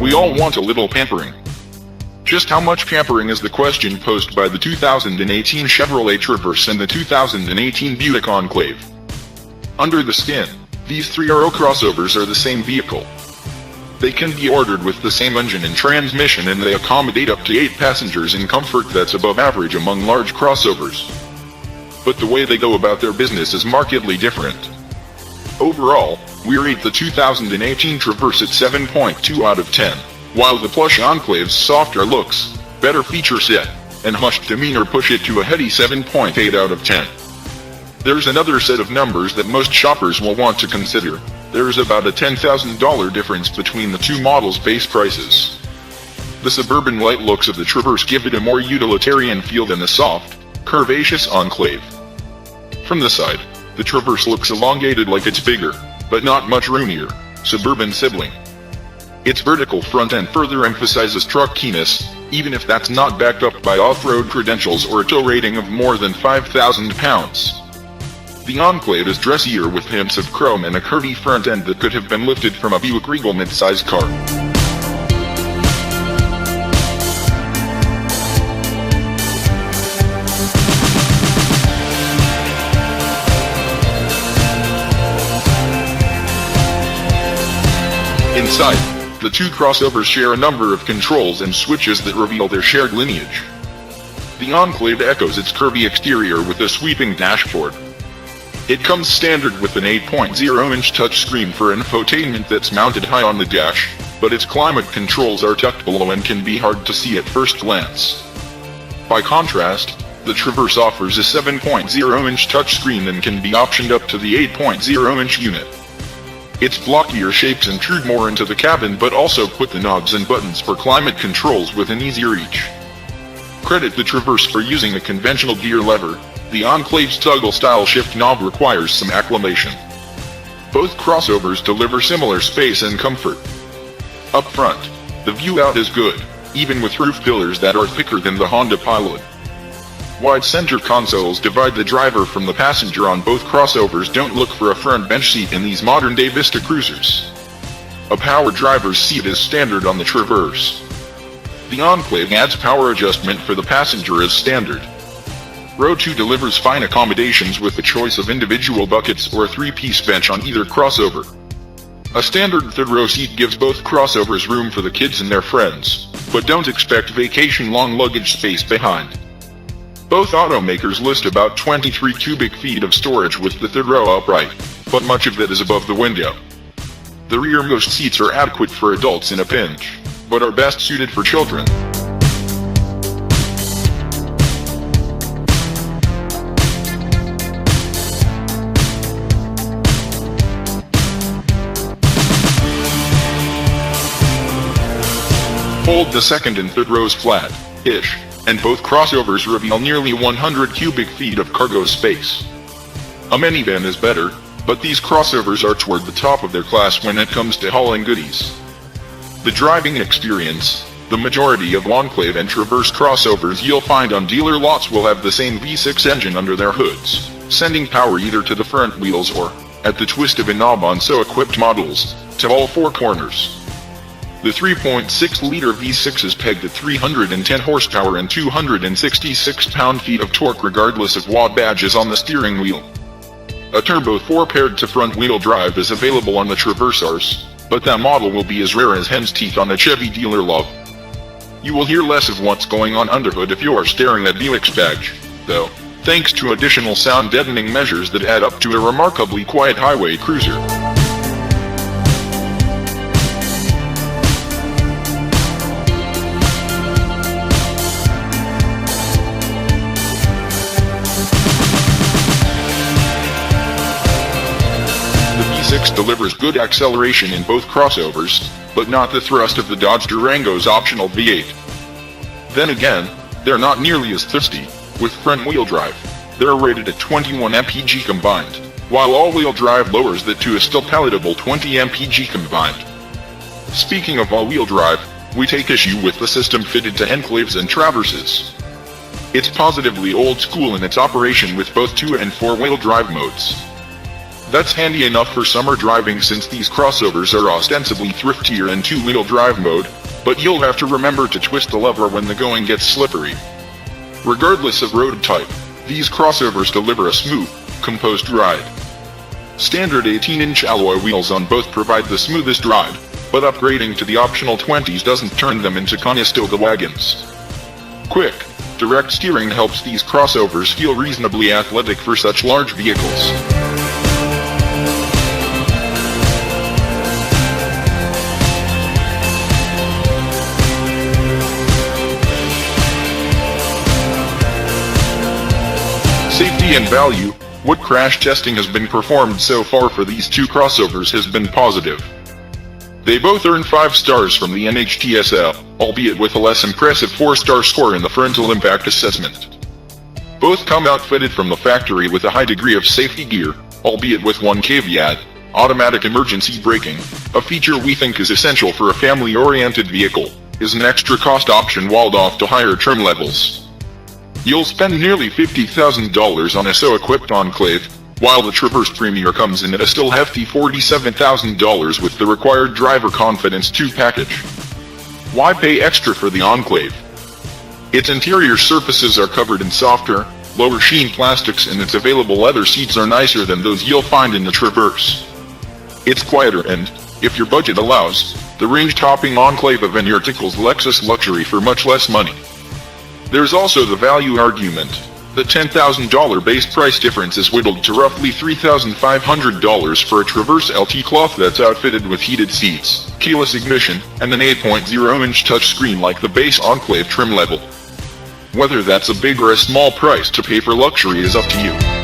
We all want a little pampering. Just how much pampering is the question posed by the 2018 Chevrolet Traverse and the 2018 Buick Enclave. Under the skin, these three Aero crossovers are the same vehicle. They can be ordered with the same engine and transmission, and they accommodate up to 8 passengers in comfort that's above average among large crossovers. But the way they go about their business is markedly different. Overall, we rate the 2018 Traverse at 7.2 out of 10, while the plush Enclave's softer looks, better feature set, and hushed demeanor push it to a heady 7.8 out of 10. There's another set of numbers that most shoppers will want to consider. There's about a $10,000 difference between the two models' base prices. The Suburban-lite looks of the Traverse give it a more utilitarian feel than the soft, curvaceous Enclave. From the side, the Traverse looks elongated, like it's bigger, but not much roomier, suburban sibling. Its vertical front end further emphasizes truckiness, even if that's not backed up by off-road credentials or a tow rating of more than 5,000 pounds. The Enclave is dressier with hints of chrome and a curvy front end that could have been lifted from a Buick Regal mid-size car. Inside, the two crossovers share a number of controls and switches that reveal their shared lineage. The Enclave echoes its curvy exterior with a sweeping dashboard. It comes standard with an 8.0-inch touchscreen for infotainment that's mounted high on the dash, but its climate controls are tucked below and can be hard to see at first glance. By contrast, the Traverse offers a 7.0-inch touchscreen and can be optioned up to the 8.0-inch unit. Its blockier shapes intrude more into the cabin, but also put the knobs and buttons for climate controls within easy reach. Credit the Traverse for using a conventional gear lever. The Enclave's toggle-style shift knob requires some acclimation. Both crossovers deliver similar space and comfort. Up front, the view out is good, even with roof pillars that are thicker than the Honda Pilot. Wide center consoles divide the driver from the passenger on both crossovers. Don't look for a front bench seat in these modern-day Vista cruisers. A power driver's seat is standard on the Traverse. The Enclave adds power adjustment for the passenger as standard. Row 2 delivers fine accommodations with a choice of individual buckets or a 3-piece bench on either crossover. A standard third-row seat gives both crossovers room for the kids and their friends, but don't expect vacation-long luggage space behind. Both automakers list about 23 cubic feet of storage with the third row upright, but much of that is above the window. The rearmost seats are adequate for adults in a pinch, but are best suited for children. Hold the second and third rows flat-ish, and both crossovers reveal nearly 100 cubic feet of cargo space. A minivan is better, but these crossovers are toward the top of their class when it comes to hauling goodies. The driving experience: the majority of Enclave and Traverse crossovers you'll find on dealer lots will have the same V6 engine under their hoods, sending power either to the front wheels or, at the twist of a knob on so equipped models, to all 4 corners. The 3.6-liter V6 is pegged at 310 horsepower and 266 pound-feet of torque regardless of what badge is on the steering wheel. A Turbo 4 paired to front-wheel drive is available on the Traverse Rs, but that model will be as rare as hen's teeth on a Chevy dealer lot. You will hear less of what's going on underhood if you are staring at Buick's badge, though, thanks to additional sound deadening measures that add up to a remarkably quiet highway cruiser. The V6 delivers good acceleration in both crossovers, but not the thrust of the Dodge Durango's optional V8. Then again, they're not nearly as thirsty. With front-wheel drive, they're rated at 21 mpg combined, while all-wheel drive lowers that to a still palatable 20 mpg combined. Speaking of all-wheel drive, we take issue with the system fitted to Enclaves and Traverses. It's positively old school in its operation with both 2- and 4-wheel drive modes. That's handy enough for summer driving since these crossovers are ostensibly thriftier in two-wheel drive mode, but you'll have to remember to twist the lever when the going gets slippery. Regardless of road type, these crossovers deliver a smooth, composed ride. Standard 18-inch alloy wheels on both provide the smoothest ride, but upgrading to the optional 20s doesn't turn them into Conestoga wagons. Quick, direct steering helps these crossovers feel reasonably athletic for such large vehicles. Safety and value. What crash testing has been performed so far for these two crossovers has been positive. They both earned 5 stars from the NHTSA, albeit with a less impressive 4-star score in the frontal impact assessment. Both come outfitted from the factory with a high degree of safety gear, albeit with one caveat: automatic emergency braking, a feature we think is essential for a family-oriented vehicle, is an extra cost option walled off to higher trim levels. You'll spend nearly $50,000 on a so-equipped Enclave, while the Traverse Premier comes in at a still hefty $47,000 with the required driver confidence 2 package. Why pay extra for the Enclave? Its interior surfaces are covered in softer, lower sheen plastics, and its available leather seats are nicer than those you'll find in the Traverse. It's quieter and, if your budget allows, the range-topping Enclave of Veneer tickles Lexus luxury for much less money. There's also the value argument. The $10,000 base price difference is whittled to roughly $3,500 for a Traverse LT cloth that's outfitted with heated seats, keyless ignition, and an 8.0-inch touchscreen like the base Enclave trim level. Whether that's a big or a small price to pay for luxury is up to you.